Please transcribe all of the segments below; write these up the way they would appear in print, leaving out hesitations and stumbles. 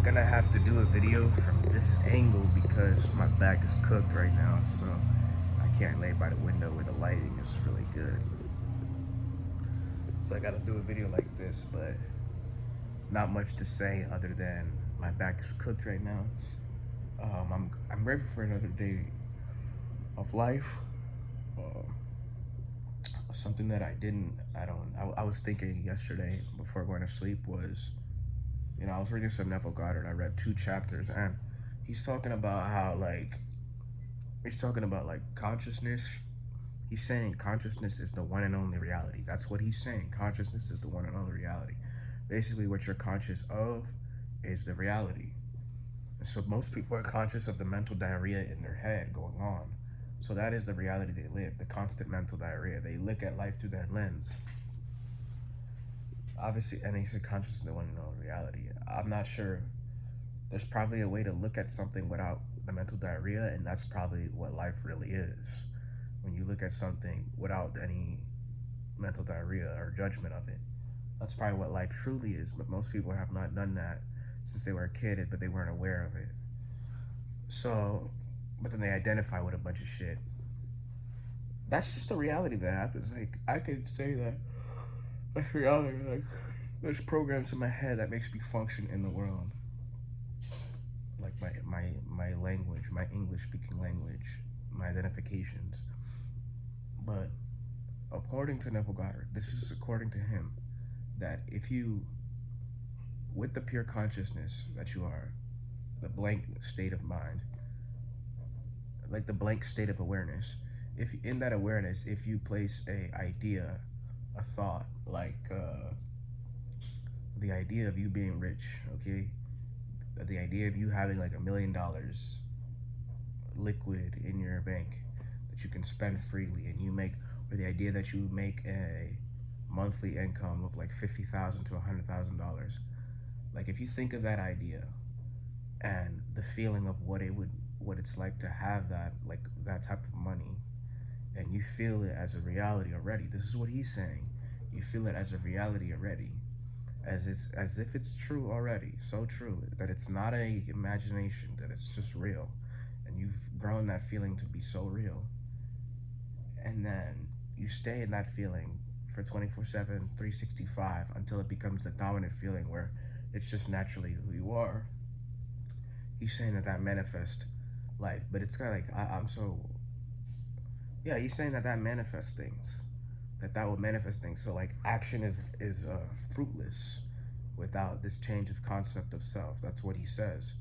gonna have to do a video from this angle because my back is cooked right now, so I can't lay by the window where the lighting is really good. So I gotta do a video like this, but not much to say other than my back is cooked right now. I'm ready for another day of life. Um, Something that I was thinking yesterday before going to sleep was, I was reading some Neville Goddard. I read 2 chapters, and he's talking about how he's talking about consciousness. He's saying consciousness is the one and only reality. That's what he's saying. Consciousness is the one and only reality. Basically, what you're conscious of is the reality. And so most people are conscious of the mental diarrhea in their head going on. So that is the reality they live, the constant mental diarrhea. They look at life through that lens. Obviously, and he said consciousness is the one and only reality. I'm not sure. There's probably a way to look at something without the mental diarrhea, and that's probably what life really is. When you look at something without any mental diarrhea or judgment of it, that's probably what life truly is. But most people have not done that since they were a kid, but they weren't aware of it. So, but then they identify with a bunch of shit. That's just the reality that happens. Like, I could say that that's reality. Like, there's programs in my head that makes me function in the world. Like my language, my English speaking language, my identifications. But according to Neville Goddard, this is according to him, that if you, with the pure consciousness that you are, the blank state of mind, like the blank state of awareness, if in that awareness, if you place a idea, a thought, the idea of you being rich, okay, the idea of you having like $1 million liquid in your bank that you can spend freely, and you make, or the idea that you make a monthly income of like $50,000 to $100,000. Like, if you think of that idea and the feeling of what it's like to have that, like that type of money, and you feel it as a reality already. This is what he's saying. You feel it as a reality already, as if it's true already, so true that it's not a imagination, that it's just real, and you've grown that feeling to be so real. And then you stay in that feeling for 24/7, 365 until it becomes the dominant feeling where it's just naturally who you are. He's saying that manifests life, but it's kind of like I'm so, yeah. He's saying that manifests things, that will manifest things. So like action is fruitless without this change of concept of self. That's what he says.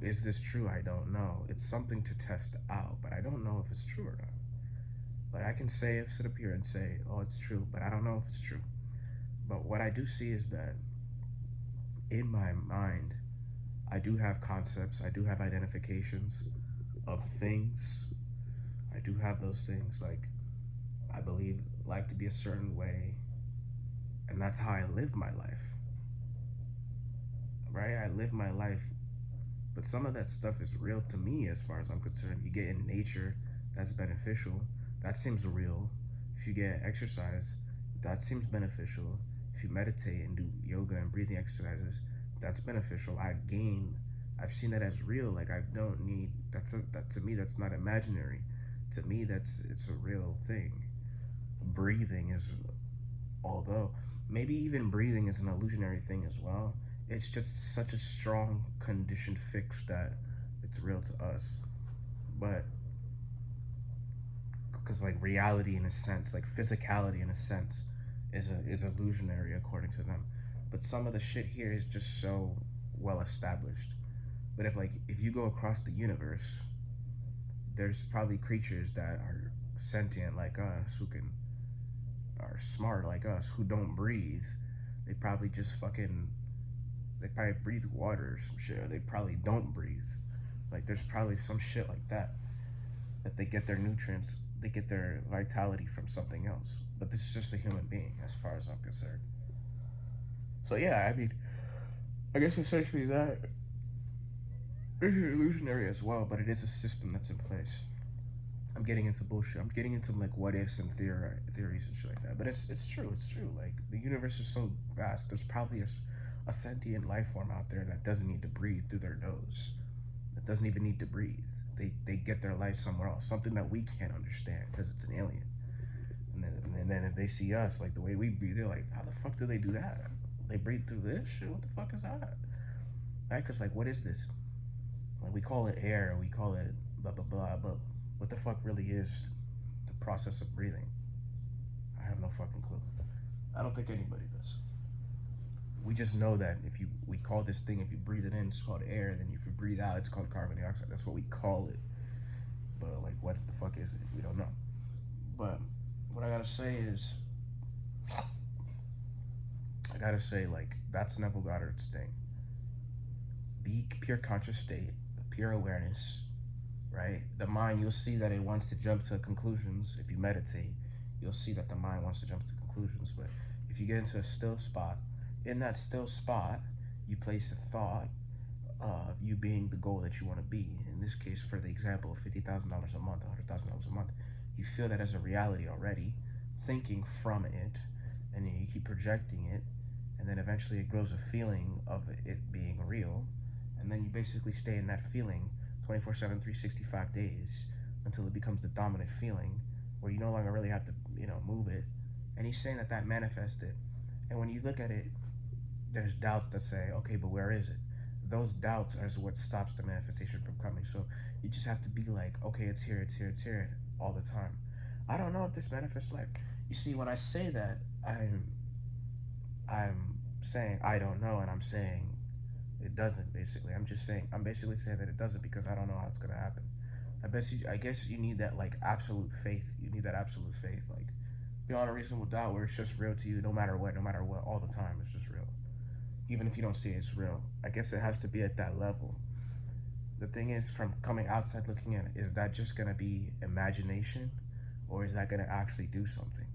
Is this true? I don't know. It's something to test out, but I don't know if it's true or not. Like, I can sit up here and say, oh, it's true, but I don't know if it's true. But what I do see is that in my mind, I do have concepts, I do have identifications of things. I do have those things. Like, I believe life to be a certain way, and that's how I live my life. Right? I live my life, but some of that stuff is real to me as far as I'm concerned. You get in nature, that's beneficial. That seems real. If you get exercise, that seems beneficial. If you meditate and do yoga and breathing exercises, that's beneficial. I've seen that as real. Like, I don't need, that to me, that's not imaginary. To me, it's a real thing. Breathing is, although maybe even breathing is an illusionary thing as well, it's just such a strong conditioned fix that it's real to us. But because like reality in a sense, like physicality in a sense, is illusionary according to them. But some of the shit here is just so well established. But if you go across the universe, there's probably creatures that are sentient like us, who are smart like us, who don't breathe. They probably they probably breathe water or some shit, or they probably don't breathe. Like, there's probably some shit like that they get their nutrients, they get their vitality from something else. But this is just a human being, as far as I'm concerned. So yeah, I mean, I guess essentially that is illusionary as well, but it is a system that's in place. I'm getting into bullshit. I'm getting into like what ifs and theories and shit like that. But it's true. It's true. Like, the universe is so vast. There's probably a sentient life form out there that doesn't need to breathe through their nose, that doesn't even need to breathe. They get their life somewhere else, something that we can't understand because it's an alien. And then if they see us like the way we breathe, they're like, how the fuck do they do that? They breathe through this shit? What the fuck is that? Right? Because like, what is this? Like, we call it air, we call it blah blah blah, but what the fuck really is the process of breathing? I have no fucking clue. I don't think anybody does. We just know that we call this thing, if you breathe it in, it's called air, and then if you breathe out, it's called carbon dioxide. That's what we call it. But like, what the fuck is it? We don't know. But what I gotta say is, like, that's Neville Goddard's thing. Be pure conscious state, pure awareness, right? The mind, you'll see that it wants to jump to conclusions. If you meditate, you'll see that the mind wants to jump to conclusions. But if you get into a still spot, in that still spot, you place a thought of you being the goal that you want to be. In this case, for the example of $50,000 a month, $100,000 a month, you feel that as a reality already, thinking from it, and then you keep projecting it, and then eventually it grows a feeling of it being real, and then you basically stay in that feeling 24/7, 365 days until it becomes the dominant feeling where you no longer really have to, move it. And he's saying that manifested. And when you look at it, there's doubts that say, okay, but where is it? Those doubts are what stops the manifestation from coming. So you just have to be like, okay, it's here, it's here, it's here all the time. I don't know if this manifests life. You see, when I say that, I'm saying I don't know, and I'm saying it doesn't. Basically, I'm basically saying that it doesn't because I don't know how it's gonna happen. I guess you need that like absolute faith. You need that absolute faith, like beyond a reasonable doubt, where it's just real to you, no matter what, all the time. It's just real. Even if you don't see it, it's real. I guess it has to be at that level. The thing is, from coming outside looking in, is that just gonna be imagination, or is that gonna actually do something?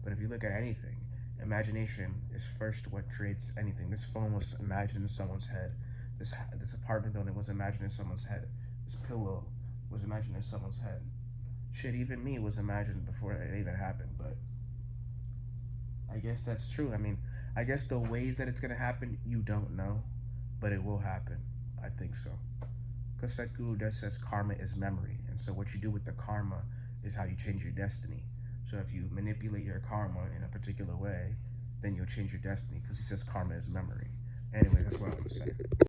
But if you look at anything, imagination is first what creates anything. This phone was imagined in someone's head. This apartment building was imagined in someone's head. This pillow was imagined in someone's head. Shit, even me was imagined before it even happened. But I guess that's true. I mean, I guess the ways that it's gonna happen, you don't know, but it will happen. I think so. Because Sadhguru does says karma is memory, and so what you do with the karma is how you change your destiny. So if you manipulate your karma in a particular way, then you'll change your destiny, because he says karma is memory. Anyway, that's what I'm gonna say.